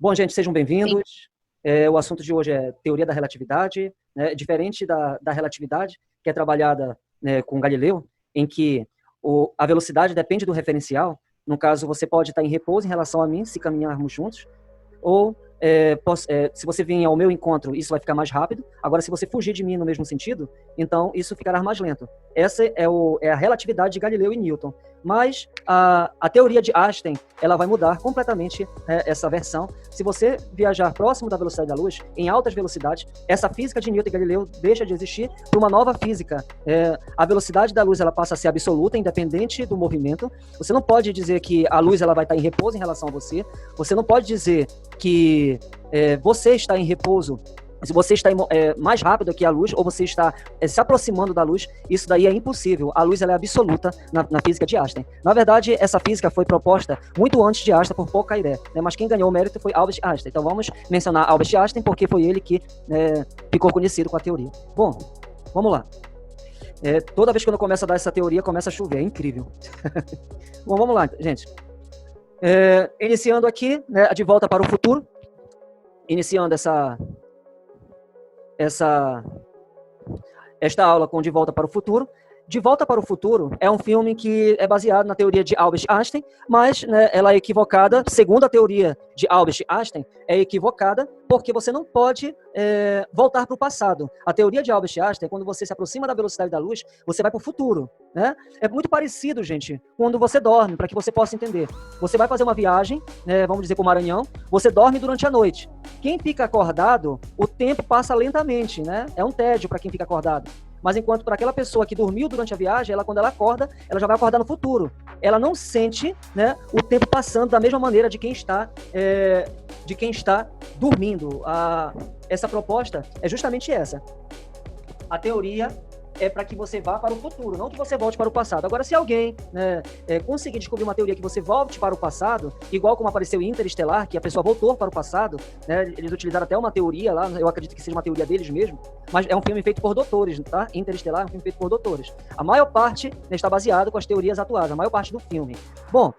Bom, gente, sejam Sim. bem-vindos. O assunto de hoje é teoria da relatividade, né? Diferente da relatividade, que é trabalhada, né, com Galileu, em que a velocidade depende do referencial. No caso, você pode estar em repouso em relação a mim, se caminharmos juntos, ou se você vir ao meu encontro, isso vai ficar mais rápido. Agora, se você fugir de mim no mesmo sentido, então isso ficará mais lento. Essa é a relatividade de Galileu e Newton. Mas a teoria de Einstein, ela vai mudar completamente essa versão. Se você viajar próximo da velocidade da luz, em altas velocidades, essa física de Newton e Galileu deixa de existir para uma nova física. A velocidade da luz ela passa a ser absoluta, independente do movimento. Você não pode dizer que a luz ela vai estar em repouso em relação a você. Você não pode dizer que você está em repouso se você está mais rápido que a luz, ou você está se aproximando da luz. Isso daí é impossível. A luz ela é absoluta na física de Einstein. Na verdade, essa física foi proposta muito antes de Einstein por Poincaré, né? Mas quem ganhou o mérito foi Albert Einstein. Então vamos mencionar Albert Einstein porque foi ele que ficou conhecido com a teoria. Bom, vamos lá. Toda vez que eu começo a dar essa teoria, começa a chover. É incrível. Bom, vamos lá, gente. Iniciando aqui, né, De Volta para o Futuro. Iniciando esta aula com De Volta para o Futuro. De Volta para o Futuro é um filme que é baseado na teoria de Albert Einstein, mas, né, ela é equivocada, segundo a teoria de Albert Einstein, é equivocada porque você não pode voltar para o passado. A teoria de Albert Einstein, quando você se aproxima da velocidade da luz, você vai para o futuro, né? É muito parecido, gente, quando você dorme, para que você possa entender. Você vai fazer uma viagem, vamos dizer, para o Maranhão, você dorme durante a noite. Quem fica acordado, o tempo passa lentamente, né? É um tédio para quem fica acordado. Mas enquanto para aquela pessoa que dormiu durante a viagem, quando ela acorda, ela já vai acordar no futuro. Ela não sente, né, o tempo passando da mesma maneira de quem está dormindo. Essa proposta é justamente essa. A teoria é para que você vá para o futuro, não que você volte para o passado. Agora, se alguém, né, conseguir descobrir uma teoria que você volte para o passado, igual como apareceu em Interestelar, que a pessoa voltou para o passado, né, eles utilizaram até uma teoria lá, eu acredito que seja uma teoria deles mesmo, mas é um filme feito por doutores, tá? Interestelar é um filme feito por doutores. A maior parte, né, está baseado com as teorias atuais, a maior parte do filme. Bom,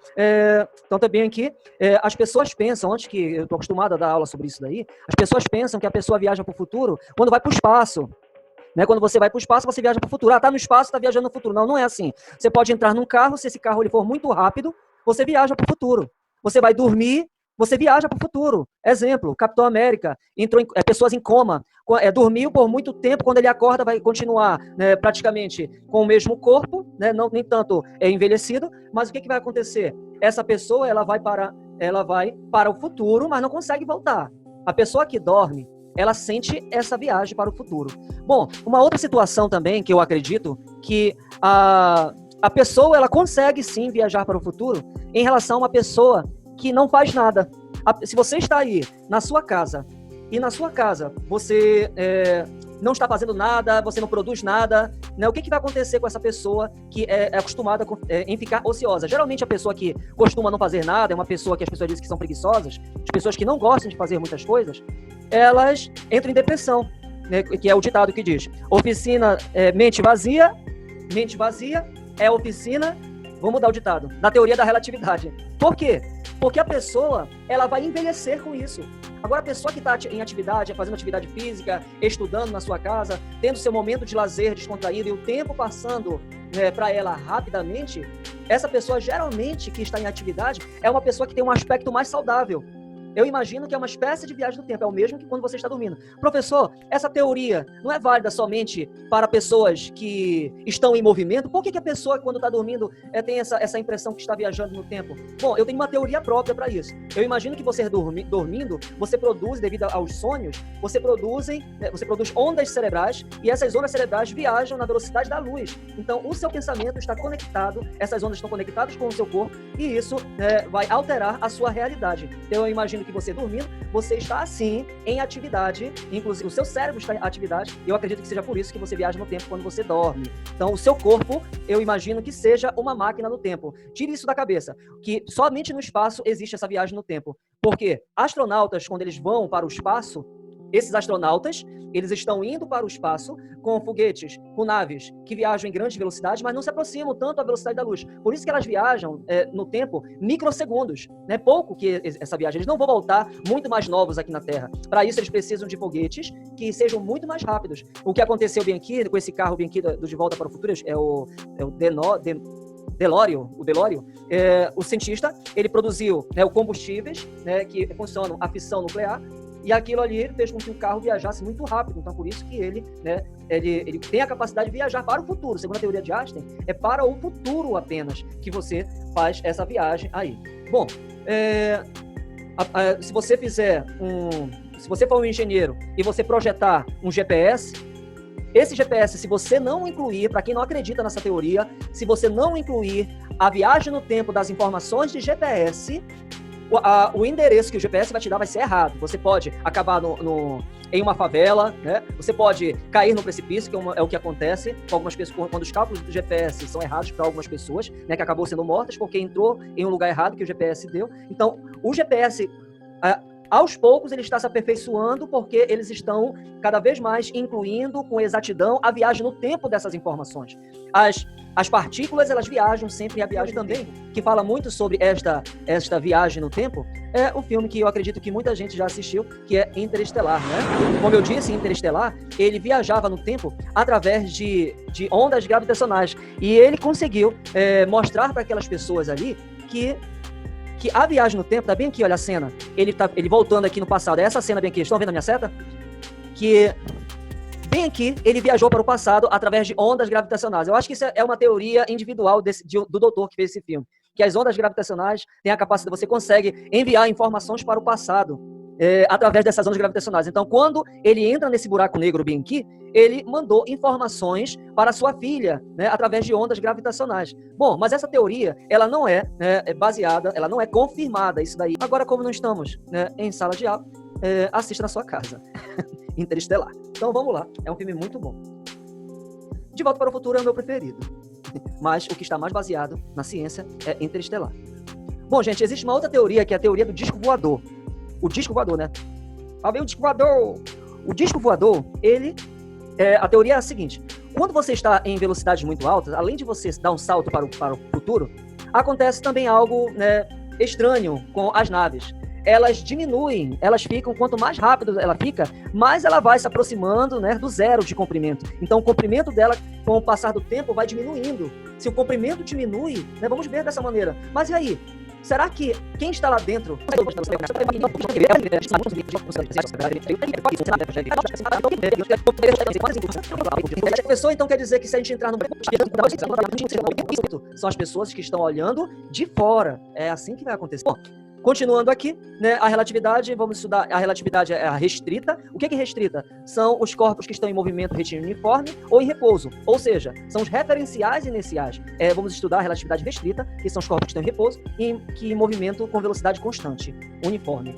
então também aqui, as pessoas pensam, antes que eu estou acostumado a dar aula sobre isso daí, as pessoas pensam que a pessoa viaja para o futuro quando vai para o espaço. Né? Quando você vai para o espaço, você viaja para o futuro. Está no espaço, está viajando no futuro. Não, não é assim. Você pode entrar num carro, se esse carro ele for muito rápido, você viaja para o futuro. Você vai dormir, você viaja para o futuro. Exemplo, Capitão América, pessoas em coma, dormiu por muito tempo, quando ele acorda vai continuar, né, praticamente com o mesmo corpo, né, não, nem tanto envelhecido, mas o que vai acontecer? Essa pessoa ela vai para o futuro, mas não consegue voltar. A pessoa que dorme, ela sente essa viagem para o futuro. Bom, uma outra situação também que eu acredito que a pessoa ela consegue sim viajar para o futuro em relação a uma pessoa que não faz nada. Se você está aí na sua casa e na sua casa você não está fazendo nada, você não produz nada, né? O que vai acontecer com essa pessoa que é acostumada em ficar ociosa? Geralmente a pessoa que costuma não fazer nada é uma pessoa que as pessoas dizem que são preguiçosas, as pessoas que não gostam de fazer muitas coisas, elas entram em depressão, né? Que é o ditado que diz: oficina, mente vazia é oficina, vamos mudar o ditado, na teoria da relatividade. Por quê? Porque a pessoa ela vai envelhecer com isso. Agora, a pessoa que está em atividade, fazendo atividade física, estudando na sua casa, tendo seu momento de lazer descontraído e o tempo passando, né, para ela rapidamente, essa pessoa geralmente que está em atividade é uma pessoa que tem um aspecto mais saudável. Eu imagino que é uma espécie de viagem do tempo, é o mesmo que quando você está dormindo. Professor, essa teoria não é válida somente para pessoas que estão em movimento? Por que a pessoa, quando está dormindo, tem essa impressão que está viajando no tempo? Bom, eu tenho uma teoria própria para isso. Eu imagino que você dormindo, você produz, devido aos sonhos, você produz ondas cerebrais, e essas ondas cerebrais viajam na velocidade da luz. Então, o seu pensamento está conectado, essas ondas estão conectadas com o seu corpo, e isso vai alterar a sua realidade. Então, eu imagino que você dormindo, você está assim em atividade, inclusive o seu cérebro está em atividade, e eu acredito que seja por isso que você viaja no tempo quando você dorme. Então o seu corpo, eu imagino que seja uma máquina do tempo. Tire isso da cabeça, que somente no espaço existe essa viagem no tempo. Porque astronautas, quando eles vão para o espaço, esses astronautas, eles estão indo para o espaço com foguetes, com naves que viajam em grande velocidade, mas não se aproximam tanto da velocidade da luz. Por isso que elas viajam no tempo microsegundos, né? Pouco que essa viagem. Eles não vão voltar muito mais novos aqui na Terra. Para isso, eles precisam de foguetes que sejam muito mais rápidos. O que aconteceu bem aqui, com esse carro bem aqui do De Volta para o Futuro, é o DeLorean, o cientista, ele produziu, né, combustíveis, né, que funcionam a fissão nuclear, e aquilo ali fez com que o carro viajasse muito rápido. Então, por isso que ele tem a capacidade de viajar para o futuro. Segundo a teoria de Einstein, é para o futuro apenas que você faz essa viagem aí. Bom, se você for um engenheiro e você projetar um GPS, esse GPS, se você não incluir, para quem não acredita nessa teoria, se você não incluir a viagem no tempo das informações de GPS, o endereço que o GPS vai te dar vai ser errado. Você pode acabar em uma favela, né? Você pode cair no precipício, que é o que acontece com algumas pessoas, quando os cálculos do GPS são errados para algumas pessoas, né? Que acabou sendo mortas porque entrou em um lugar errado que o GPS deu. Então, o GPS... aos poucos, ele está se aperfeiçoando porque eles estão cada vez mais incluindo com exatidão a viagem no tempo dessas informações. As partículas, elas viajam sempre, e a viagem também, que fala muito sobre esta viagem no tempo, é o filme que eu acredito que muita gente já assistiu, que é Interestelar, né? Como eu disse, Interestelar, ele viajava no tempo através de ondas gravitacionais, e ele conseguiu mostrar para aquelas pessoas ali que a viagem no tempo, tá bem aqui, olha a cena, ele voltando aqui no passado, é essa cena bem aqui, estão vendo a minha seta? Que bem aqui, ele viajou para o passado através de ondas gravitacionais. Eu acho que isso é uma teoria individual do doutor que fez esse filme, que as ondas gravitacionais têm a capacidade, você consegue enviar informações para o passado através dessas ondas gravitacionais. Então, quando ele entra nesse buraco negro bem aqui, ele mandou informações para sua filha, né, através de ondas gravitacionais. Bom, mas essa teoria, ela não é baseada, ela não é confirmada, isso daí. Agora, como não estamos, né, em sala de aula, assista na sua casa. Interestelar. Então, vamos lá. É um filme muito bom. De Volta para o Futuro é o meu preferido. Mas o que está mais baseado na ciência é Interestelar. Bom, gente, existe uma outra teoria, que é a teoria do disco voador. O disco voador, né? Ah, vem o disco voador! O disco voador, a teoria é a seguinte: quando você está em velocidades muito altas, além de você dar um salto para o futuro, acontece também algo, né, estranho com as naves. Elas diminuem, elas ficam, quanto mais rápido ela fica, mais ela vai se aproximando, né, do zero de comprimento. Então, o comprimento dela, com o passar do tempo, vai diminuindo. Se o comprimento diminui, né, vamos ver dessa maneira. Mas e aí? Será que quem está lá dentro... A pessoa, então, quer dizer que se a gente entrar no... São as pessoas que estão olhando de fora. É assim que vai acontecer. Bom, continuando aqui, né, a relatividade, vamos estudar, a relatividade é a restrita. O que é restrita? São os corpos que estão em movimento retilíneo uniforme ou em repouso, ou seja, são os referenciais iniciais. Vamos estudar a relatividade restrita, que são os corpos que estão em repouso e que em movimento com velocidade constante, uniforme.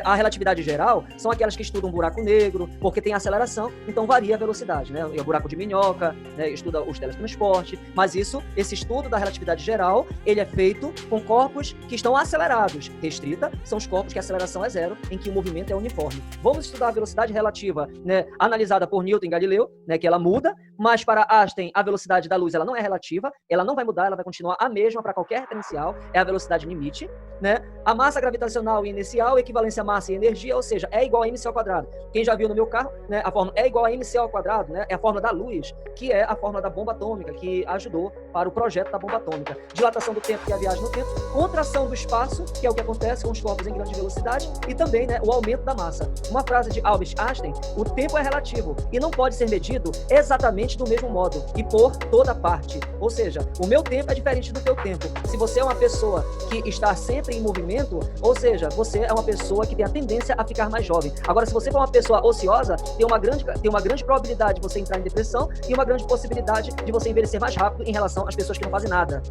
A relatividade geral são aquelas que estudam buraco negro, porque tem aceleração, então varia a velocidade, né? O buraco de minhoca, né, estuda os teletransportes, mas esse estudo da relatividade geral, ele é feito com corpos que estão acelerados. Restrita são os corpos que a aceleração é zero, em que o movimento é uniforme. Vamos estudar a velocidade relativa, né, analisada por Newton e Galileu, né, que ela muda, mas para Einstein a velocidade da luz ela não é relativa, ela não vai mudar, ela vai continuar a mesma para qualquer referencial, é a velocidade limite, né? A massa gravitacional e inicial, equivalência massa e energia, ou seja, é igual a mc ao quadrado. Quem já viu no meu carro, né, a fórmula é igual a mc ao quadrado, né? É a fórmula da luz, que é a fórmula da bomba atômica, que ajudou para o projeto da bomba atômica. Dilatação do tempo, que é a viagem no tempo, contração do espaço, que é o que acontece com os corpos em grande velocidade, e também, né, o aumento da massa. Uma frase de Albert Einstein: o tempo é relativo e não pode ser medido exatamente do mesmo modo e por toda parte. Ou seja, o meu tempo é diferente do teu tempo. Se você é uma pessoa que está sempre em movimento, ou seja, você é uma pessoa que tem a tendência a ficar mais jovem. Agora, se você for uma pessoa ociosa, tem uma grande probabilidade de você entrar em depressão e uma grande possibilidade de você envelhecer mais rápido em relação às pessoas que não fazem nada.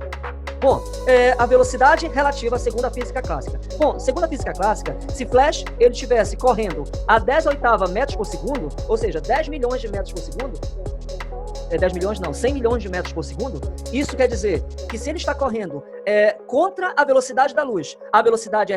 Bom, a velocidade relativa segundo a física clássica. Bom, segundo a física clássica, se Flash ele estivesse correndo a 10 oitava metros por segundo, ou seja, 10 milhões de metros por segundo, 10 milhões não, 100 milhões de metros por segundo, isso quer dizer que se ele está correndo contra a velocidade da luz, a velocidade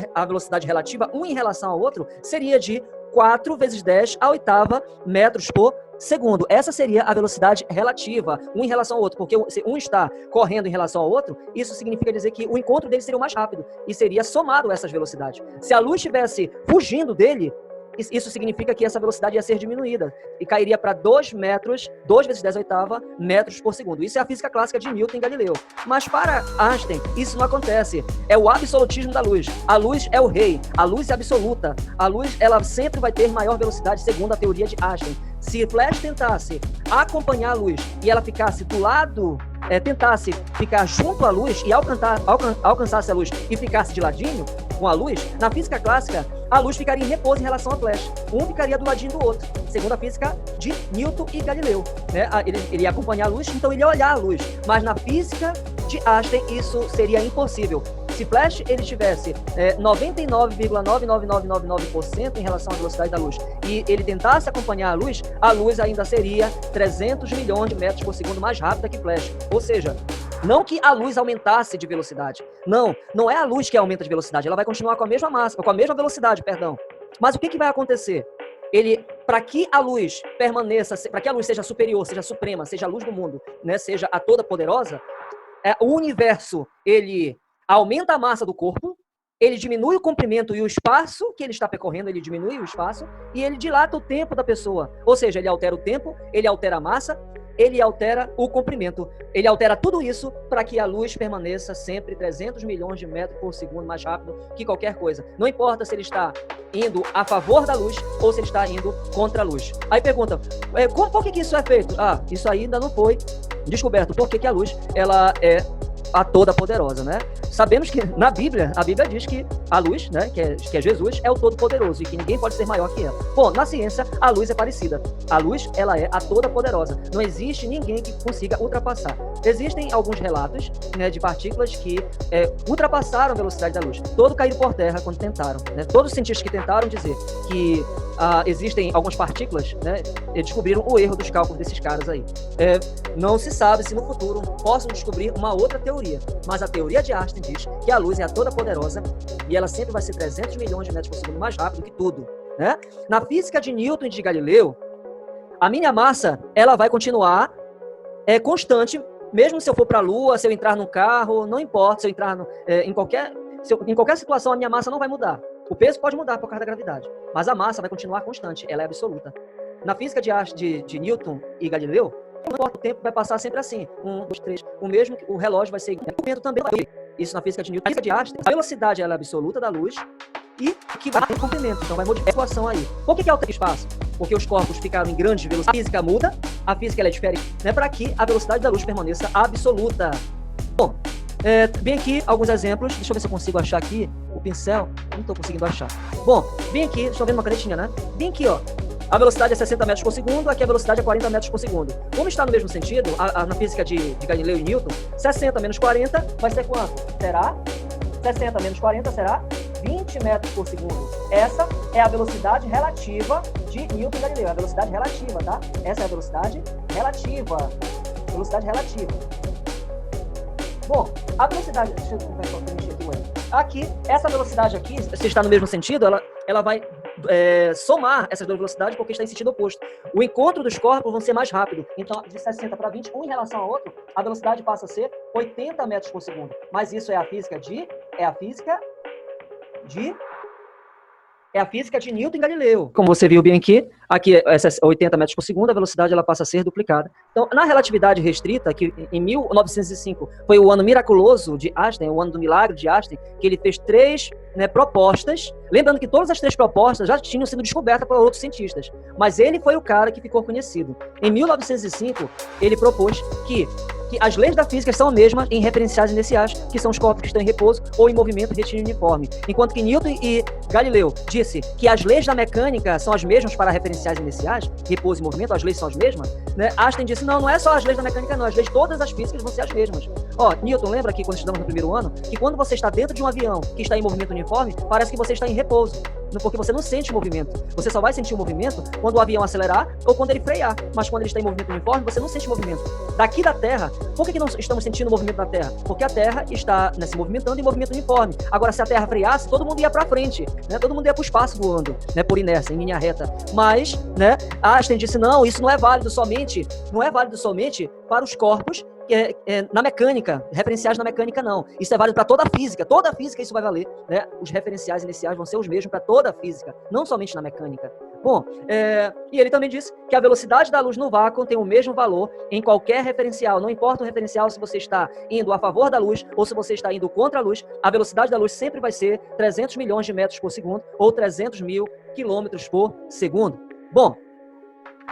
relativa, um em relação ao outro, seria de 4 vezes 10 à oitava metros por segundo. Essa seria a velocidade relativa, um em relação ao outro, porque se um está correndo em relação ao outro, isso significa dizer que o encontro dele seria o mais rápido, e seria somado essas velocidades. Se a luz estivesse fugindo dele, isso significa que essa velocidade ia ser diminuída e cairia para 2 metros, 2 vezes 10 à oitava metros por segundo. Isso é a física clássica de Newton e Galileu. Mas para Einstein, isso não acontece. É o absolutismo da luz. A luz é o rei. A luz é absoluta. A luz, ela sempre vai ter maior velocidade, segundo a teoria de Einstein. Se Flash tentasse acompanhar a luz e ela ficasse do lado, tentasse ficar junto à luz e alcançasse a luz e ficasse de ladinho com a luz, na física clássica, a luz ficaria em repouso em relação ao Flash. Um ficaria do ladinho do outro, segundo a física de Newton e Galileu. Né? Ele ia acompanhar a luz, então ele ia olhar a luz. Mas na física de Einstein, isso seria impossível. Se Flash ele tivesse 99,99999% em relação à velocidade da luz e ele tentasse acompanhar a luz ainda seria 300 milhões de metros por segundo mais rápida que Flash. Ou seja, não que a luz aumentasse de velocidade. Não é a luz que aumenta de velocidade. Ela vai continuar com a mesma massa, com a mesma velocidade, perdão. Mas o que vai acontecer? Para que a luz permaneça, para que a luz seja superior, seja suprema, seja a luz do mundo, né, seja a toda poderosa, o universo, ele aumenta a massa do corpo, ele diminui o comprimento e o espaço que ele está percorrendo, ele diminui o espaço e ele dilata o tempo da pessoa. Ou seja, ele altera o tempo, ele altera a massa, ele altera o comprimento. Ele altera tudo isso para que a luz permaneça sempre 300 milhões de metros por segundo mais rápido que qualquer coisa. Não importa se ele está indo a favor da luz ou se ele está indo contra a luz. Aí pergunta, por que isso é feito? Isso ainda não foi descoberto. Por que a luz ela é a toda poderosa, né? Sabemos que na Bíblia, a Bíblia diz que a luz, né, que é Jesus, é o todo poderoso e que ninguém pode ser maior que ela. Bom, na ciência, a luz é parecida. A luz, ela é a toda poderosa. Não existe ninguém que consiga ultrapassar. Existem alguns relatos, né, de partículas que ultrapassaram a velocidade da luz. Todos caíram por terra quando tentaram, né? Todos os cientistas que tentaram dizer que existem algumas partículas, né, descobriram o erro dos cálculos desses caras aí. Não se sabe se no futuro possam descobrir uma outra teoria, mas a teoria de Einstein diz que a luz é a toda poderosa e ela sempre vai ser 300 milhões de metros por segundo mais rápido que tudo, né? Na física de Newton e de Galileu, a minha massa, ela vai continuar constante, mesmo se eu for para a Lua, se eu entrar num carro, não importa, se eu entrar em qualquer situação, a minha massa não vai mudar. O peso pode mudar por causa da gravidade, mas a massa vai continuar constante, ela é absoluta. Na física de Newton e Galileu, não importa o tempo, vai passar sempre assim, 1, 2, 3, o relógio vai ser igual. O vento também vai. Isso na física de Newton. Na física de Einstein, a velocidade ela é absoluta da luz e que vai ter comprimento, então vai modificar a situação aí. Por que altera o espaço? Porque os corpos ficaram em grande velocidade. A física muda, a física ela é diferente, né, para que a velocidade da luz permaneça absoluta. Bom, bem aqui alguns exemplos, deixa eu ver se eu consigo achar aqui o pincel, não estou conseguindo achar. Bom, bem aqui, deixa eu ver uma canetinha, né? Bem aqui, ó. A velocidade é 60 metros por segundo, aqui a velocidade é 40 metros por segundo. Como está no mesmo sentido, na física de Galileu e Newton, 60 menos 40 vai ser quanto? Será? 60 menos 40 será 20 metros por segundo. Essa é a velocidade relativa de Newton e Galileu. É a velocidade relativa, tá? Essa é a velocidade relativa. Velocidade relativa. Bom, a velocidade... Deixa eu preencher aqui o erro. Aqui, essa velocidade aqui, se está no mesmo sentido, ela vai somar essas duas velocidades porque está em sentido oposto. O encontro dos corpos vão ser mais rápido. Então, de 60 para 20, um em relação ao outro, a velocidade passa a ser 80 metros por segundo. Mas isso é a física de Newton e Galileu. Como você viu bem aqui essas 80 metros por segundo, a velocidade ela passa a ser duplicada. Então, na relatividade restrita, que em 1905 foi o ano miraculoso de Einstein, o ano do milagre de Einstein, que ele fez 3 propostas, lembrando que todas as 3 propostas já tinham sido descobertas por outros cientistas, mas ele foi o cara que ficou conhecido. Em 1905, ele propôs que as leis da física são as mesmas em referenciais iniciais, que são os corpos que estão em repouso ou em movimento retilíneo uniforme. Enquanto que Newton e Galileu disse que as leis da mecânica são as mesmas para referenciais iniciais, repouso e movimento, as leis são as mesmas, né? Einstein disse, não é só as leis da mecânica não, as leis de todas as físicas vão ser as mesmas. Ó, Newton, lembra que quando estudamos no primeiro ano, que quando você está dentro de um avião que está em movimento uniforme, parece que você está em repouso, porque você não sente o movimento. Você só vai sentir o movimento quando o avião acelerar ou quando ele frear, mas quando ele está em movimento uniforme, você não sente o movimento. Daqui da Terra, por que não estamos sentindo o movimento da Terra? Porque a Terra está, né, se movimentando em movimento uniforme. Agora, se a Terra freasse, todo mundo ia para frente, né? Todo mundo ia para o espaço voando, né? Por inércia, em linha reta. Mas, né, Einstein disse, não, isso não é válido somente para os corpos na mecânica, referenciais na mecânica não. Isso é válido para toda a física isso vai valer, né? Os referenciais iniciais vão ser os mesmos para toda a física, não somente na mecânica. Bom, e ele também disse que a velocidade da luz no vácuo tem o mesmo valor em qualquer referencial, não importa o referencial se você está indo a favor da luz ou se você está indo contra a luz, a velocidade da luz sempre vai ser 300 milhões de metros por segundo ou 300 mil quilômetros por segundo. Bom,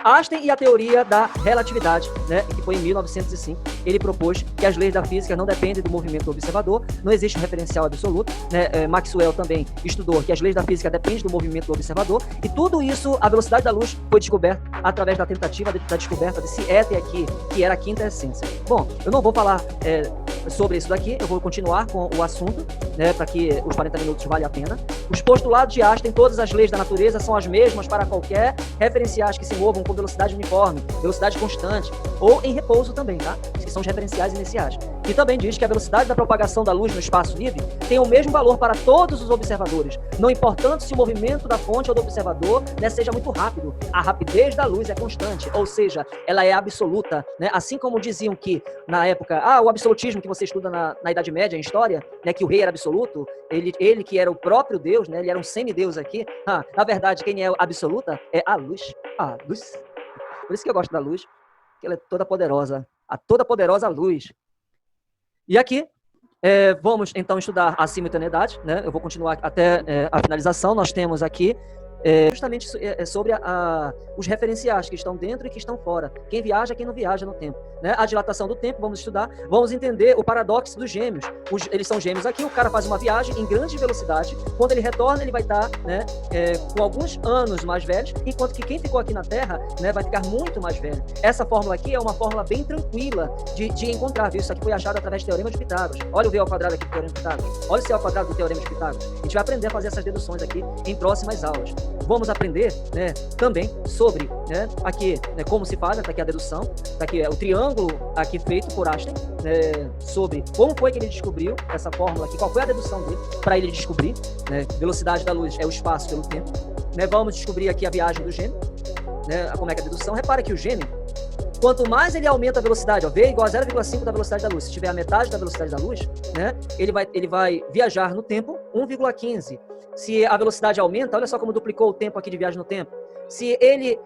Einstein e a teoria da relatividade, né, que foi em 1905, ele propôs que as leis da física não dependem do movimento do observador, não existe um referencial absoluto, né, Maxwell também estudou que as leis da física dependem do movimento do observador, e tudo isso, a velocidade da luz foi descoberta através da tentativa da descoberta desse éter aqui, que era a quinta essência. Bom, eu não vou falar sobre isso daqui, eu vou continuar com o assunto, né, para que os 40 minutos valha a pena. Os postulados de Einstein, todas as leis da natureza são as mesmas para qualquer referenciais que se movam com velocidade uniforme, velocidade constante, ou em repouso também, tá? Que são os referenciais iniciais. E também diz que a velocidade da propagação da luz no espaço livre tem o mesmo valor para todos os observadores, não importando se o movimento da fonte ou do observador, né, seja muito rápido. A rapidez da luz é constante, ou seja, ela é absoluta, né? Assim como diziam que, na época, o absolutismo que você estuda na Idade Média, em história, né, que o rei era absoluto, ele que era o próprio Deus, né, ele era um semideus aqui. Na verdade, quem é absoluta é a luz. A luz. Por isso que eu gosto da luz, porque ela é toda poderosa. A toda poderosa luz. E aqui, vamos então estudar a simultaneidade, né? Eu vou continuar até a finalização. Nós temos aqui justamente sobre os referenciais que estão dentro e que estão fora. Quem viaja, quem não viaja no tempo. Né? A dilatação do tempo, vamos estudar, vamos entender o paradoxo dos gêmeos. Eles são gêmeos aqui, o cara faz uma viagem em grande velocidade, quando ele retorna, ele vai estar, né, com alguns anos mais velhos, enquanto que quem ficou aqui na Terra, né, vai ficar muito mais velho. Essa fórmula aqui é uma fórmula bem tranquila de encontrar, viu? Isso aqui foi achado através do Teorema de Pitágoras. Olha o V ao quadrado aqui do Teorema de Pitágoras. Olha o C ao quadrado do Teorema de Pitágoras. A gente vai aprender a fazer essas deduções aqui em próximas aulas. Vamos aprender, né, também sobre, né, aqui, né, como se faz, tá aqui a dedução, tá aqui o triângulo aqui feito por Einstein, sobre como foi que ele descobriu essa fórmula aqui, qual foi a dedução dele para ele descobrir, né, velocidade da luz é o espaço pelo tempo, né, vamos descobrir aqui a viagem do gêmeo, né, como é que é a dedução. Repara que o gêmeo, quanto mais ele aumenta a velocidade, ó, V igual a 0,5 da velocidade da luz, se tiver a metade da velocidade da luz, né, ele vai viajar no tempo 1,15. Se a velocidade aumenta, olha só como duplicou o tempo aqui de viagem no tempo. Se ele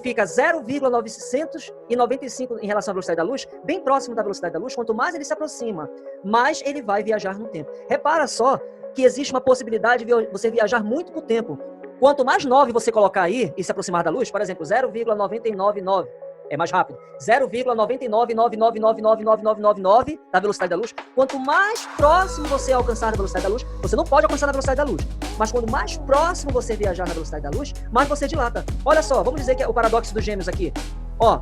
fica 0,995 em relação à velocidade da luz, bem próximo da velocidade da luz, quanto mais ele se aproxima, mais ele vai viajar no tempo. Repara só que existe uma possibilidade de você viajar muito por tempo. Quanto mais 9 você colocar aí e se aproximar da luz, por exemplo, 0,999, é mais rápido, 0,999999999 da velocidade da luz. Quanto mais próximo você alcançar da velocidade da luz, você não pode alcançar na velocidade da luz, mas quanto mais próximo você viajar na velocidade da luz, mais você dilata. Olha só, vamos dizer que é o paradoxo dos gêmeos aqui. Ó,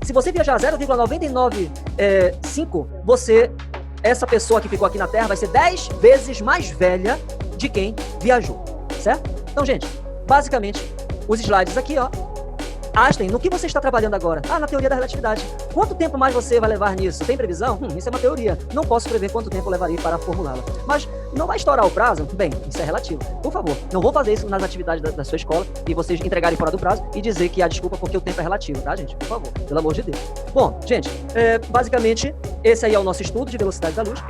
se você viajar 0,995, essa pessoa que ficou aqui na Terra vai ser 10 vezes mais velha de quem viajou, certo? Então, gente, basicamente, os slides aqui, ó. Einstein, no que você está trabalhando agora? Na teoria da relatividade. Quanto tempo mais você vai levar nisso? Tem previsão? Isso é uma teoria. Não posso prever quanto tempo eu levaria para formulá-la. Mas não vai estourar o prazo? Bem, isso é relativo. Por favor, não vou fazer isso nas atividades da sua escola e vocês entregarem fora do prazo e dizer que há desculpa porque o tempo é relativo, tá, gente? Por favor, pelo amor de Deus. Bom, gente, basicamente, esse aí é o nosso estudo de velocidade da luz.